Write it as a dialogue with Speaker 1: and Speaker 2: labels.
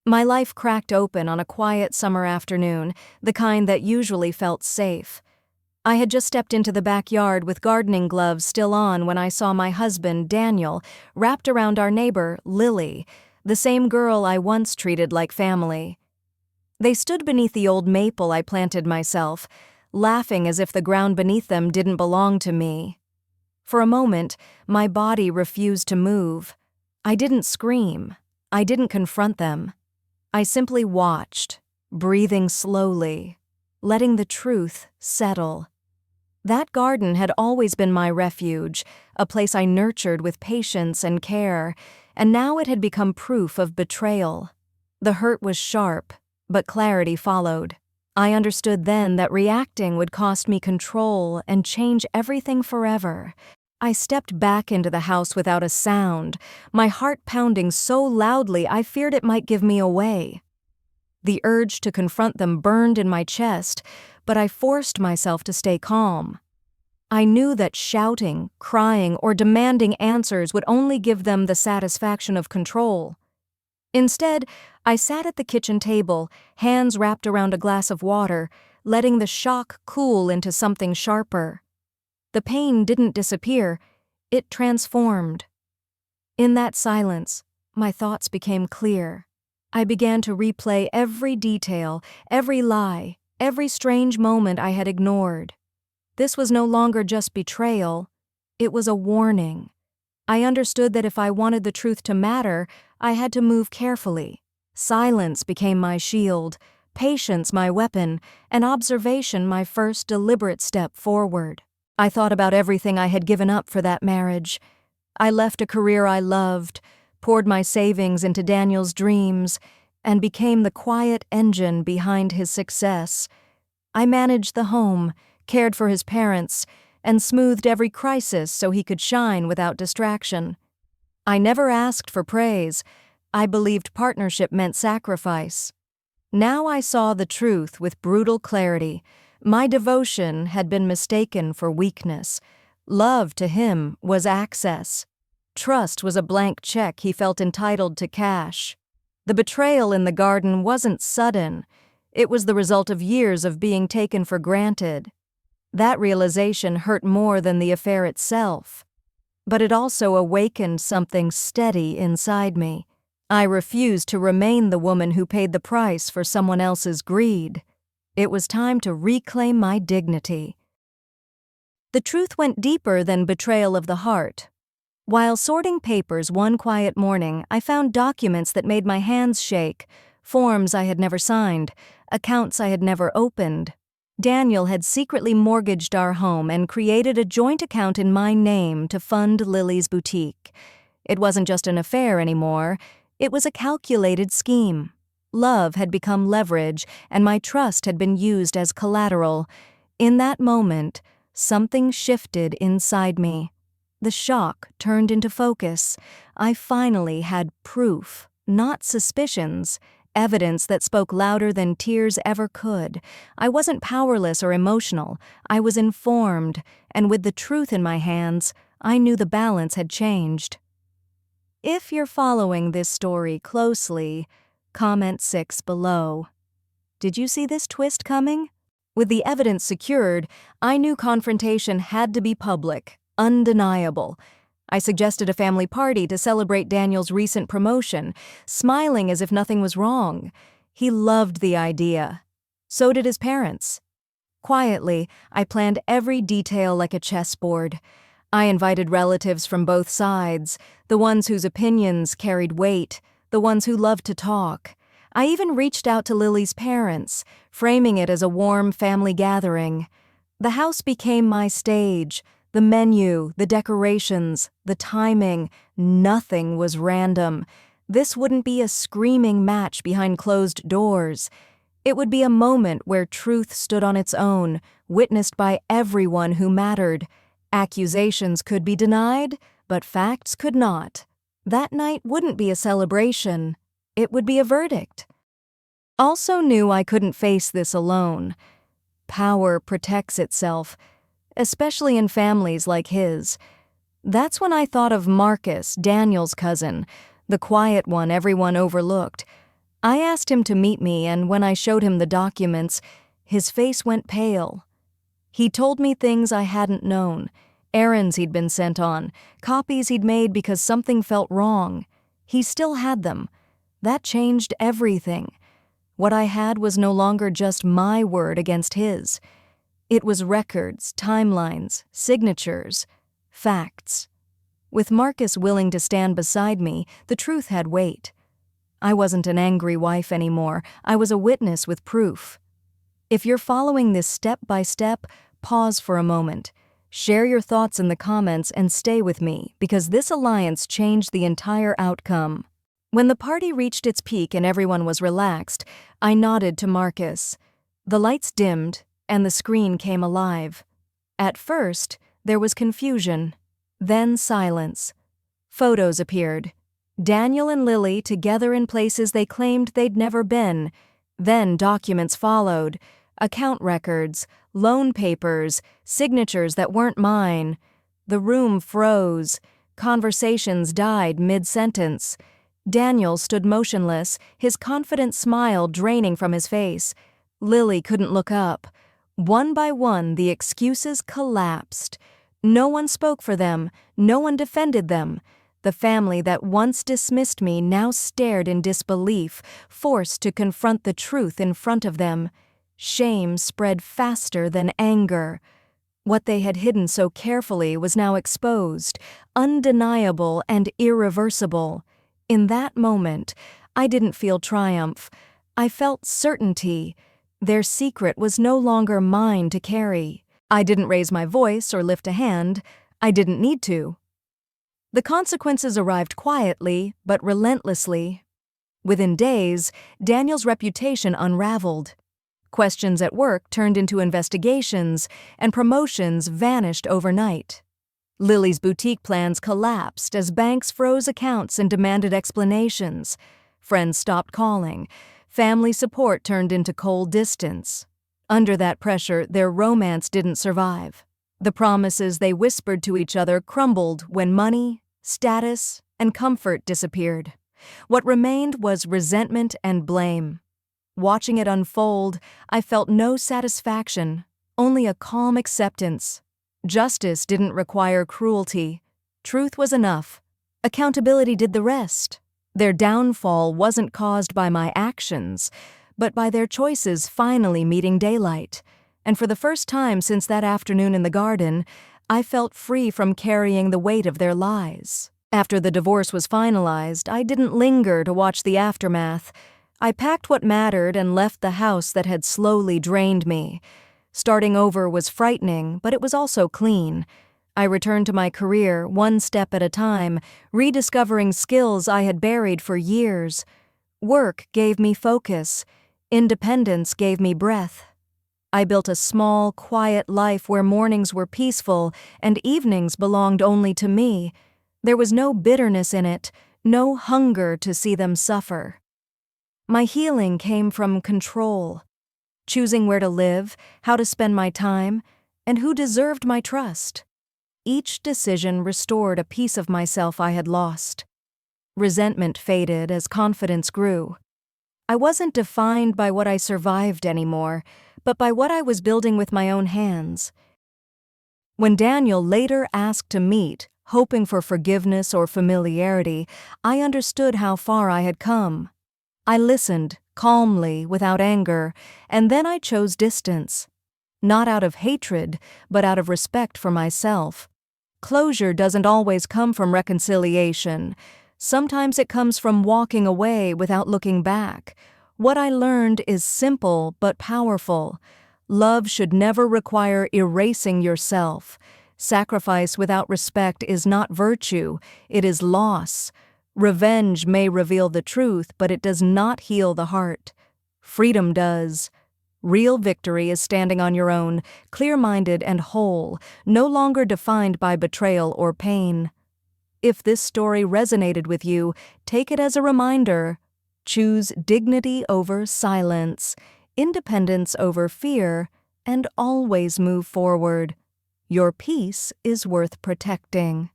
Speaker 1: My life cracked open on a quiet summer afternoon, the kind that usually felt safe. I had just stepped into the backyard with gardening gloves still on when I saw my husband, Daniel, wrapped around our neighbor, Lily, the same girl I once treated like family. They stood beneath the old maple I planted myself, laughing as if the ground beneath them didn't belong to me. For a moment, my body refused to move. I didn't scream. I didn't confront them. I simply watched, breathing slowly, letting the truth settle. That garden had always been my refuge, a place I nurtured with patience and care, and now it had become proof of betrayal. The hurt was sharp, but clarity followed. I understood then that reacting would cost me control and change everything forever. I stepped back into the house without a sound, my heart pounding so loudly I feared it might give me away. The urge to confront them burned in my chest, but I forced myself to stay calm. I knew that shouting, crying, or demanding answers would only give them the satisfaction of control. Instead, I sat at the kitchen table, hands wrapped around a glass of water, letting the shock cool into something sharper. The pain didn't disappear, it transformed. In that silence, my thoughts became clear. I began to replay every detail, every lie, every strange moment I had ignored. This was no longer just betrayal, it was a warning. I understood that if I wanted the truth to matter, I had to move carefully. Silence became my shield, patience my weapon, and observation my first deliberate step forward. I thought about everything I had given up for that marriage. I left a career I loved, poured my savings into Daniel's dreams, and became the quiet engine behind his success. I managed the home, cared for his parents, and smoothed every crisis so he could shine without distraction. I never asked for praise. I believed partnership meant sacrifice. Now I saw the truth with brutal clarity. My devotion had been mistaken for weakness. Love to him was access. Trust was a blank check he felt entitled to cash. The betrayal in the garden wasn't sudden. It was the result of years of being taken for granted. That realization hurt more than the affair itself. But it also awakened something steady inside me. I refused to remain the woman who paid the price for someone else's greed. It was time to reclaim my dignity. The truth went deeper than betrayal of the heart. While sorting papers one quiet morning, I found documents that made my hands shake, forms I had never signed, accounts I had never opened. Daniel had secretly mortgaged our home and created a joint account in my name to fund Lily's boutique. It wasn't just an affair anymore, it was a calculated scheme. Love had become leverage, and my trust had been used as collateral. In that moment, something shifted inside me. The shock turned into focus. I finally had proof, not suspicions, evidence that spoke louder than tears ever could. I wasn't powerless or emotional. I was informed, and with the truth in my hands, I knew the balance had changed. If you're following this story closely, comment 6 below. Did you see this twist coming? With the evidence secured, I knew confrontation had to be public, undeniable. I suggested a family party to celebrate Daniel's recent promotion, smiling as if nothing was wrong. He loved the idea. So did his parents. Quietly, I planned every detail like a chessboard. I invited relatives from both sides, the ones whose opinions carried weight, the ones who loved to talk. I even reached out to Lily's parents, framing it as a warm family gathering. The house became my stage. The menu, the decorations, the timing, nothing was random. This wouldn't be a screaming match behind closed doors. It would be a moment where truth stood on its own, witnessed by everyone who mattered. Accusations could be denied, but facts could not. That night wouldn't be a celebration. It would be a verdict. Also knew I couldn't face this alone. Power protects itself, especially in families like his. That's when I thought of Marcus, Daniel's cousin, the quiet one everyone overlooked. I asked him to meet me, and when I showed him the documents, his face went pale. He told me things I hadn't known, errands he'd been sent on, copies he'd made because something felt wrong. He still had them. That changed everything. What I had was no longer just my word against his. It was records, timelines, signatures, facts. With Marcus willing to stand beside me, the truth had weight. I wasn't an angry wife anymore. I was a witness with proof. If you're following this step by step, pause for a moment. Share your thoughts in the comments and stay with me, because this alliance changed the entire outcome. When the party reached its peak and everyone was relaxed, I nodded to Marcus. The lights dimmed, and the screen came alive. At first, there was confusion, then silence. Photos appeared. Daniel and Lily together in places they claimed they'd never been. Then documents followed. Account records, loan papers, signatures that weren't mine. The room froze. Conversations died mid-sentence. Daniel stood motionless, his confident smile draining from his face. Lily couldn't look up. One by one, the excuses collapsed. No one spoke for them, no one defended them. The family that once dismissed me now stared in disbelief, forced to confront the truth in front of them. Shame spread faster than anger. What they had hidden so carefully was now exposed, undeniable and irreversible. In that moment, I didn't feel triumph. I felt certainty. Their secret was no longer mine to carry. I didn't raise my voice or lift a hand. I didn't need to. The consequences arrived quietly, but relentlessly. Within days, Daniel's reputation unraveled. Questions at work turned into investigations, and promotions vanished overnight. Lily's boutique plans collapsed as banks froze accounts and demanded explanations. Friends stopped calling. Family support turned into cold distance. Under that pressure, their romance didn't survive. The promises they whispered to each other crumbled when money, status, and comfort disappeared. What remained was resentment and blame. Watching it unfold, I felt no satisfaction, only a calm acceptance. Justice didn't require cruelty. Truth was enough. Accountability did the rest. Their downfall wasn't caused by my actions, but by their choices finally meeting daylight. And for the first time since that afternoon in the garden, I felt free from carrying the weight of their lies. After the divorce was finalized, I didn't linger to watch the aftermath. I packed what mattered and left the house that had slowly drained me. Starting over was frightening, but it was also clean. I returned to my career, one step at a time, rediscovering skills I had buried for years. Work gave me focus. Independence gave me breath. I built a small, quiet life where mornings were peaceful and evenings belonged only to me. There was no bitterness in it, no hunger to see them suffer. My healing came from control, choosing where to live, how to spend my time, and who deserved my trust. Each decision restored a piece of myself I had lost. Resentment faded as confidence grew. I wasn't defined by what I survived anymore, but by what I was building with my own hands. When Daniel later asked to meet, hoping for forgiveness or familiarity, I understood how far I had come. I listened, calmly, without anger, and then I chose distance. Not out of hatred, but out of respect for myself. Closure doesn't always come from reconciliation. Sometimes it comes from walking away without looking back. What I learned is simple but powerful. Love should never require erasing yourself. Sacrifice without respect is not virtue, it is loss. Revenge may reveal the truth, but it does not heal the heart. Freedom does. Real victory is standing on your own, clear-minded and whole, no longer defined by betrayal or pain. If this story resonated with you, take it as a reminder. Choose dignity over silence, independence over fear, and always move forward. Your peace is worth protecting.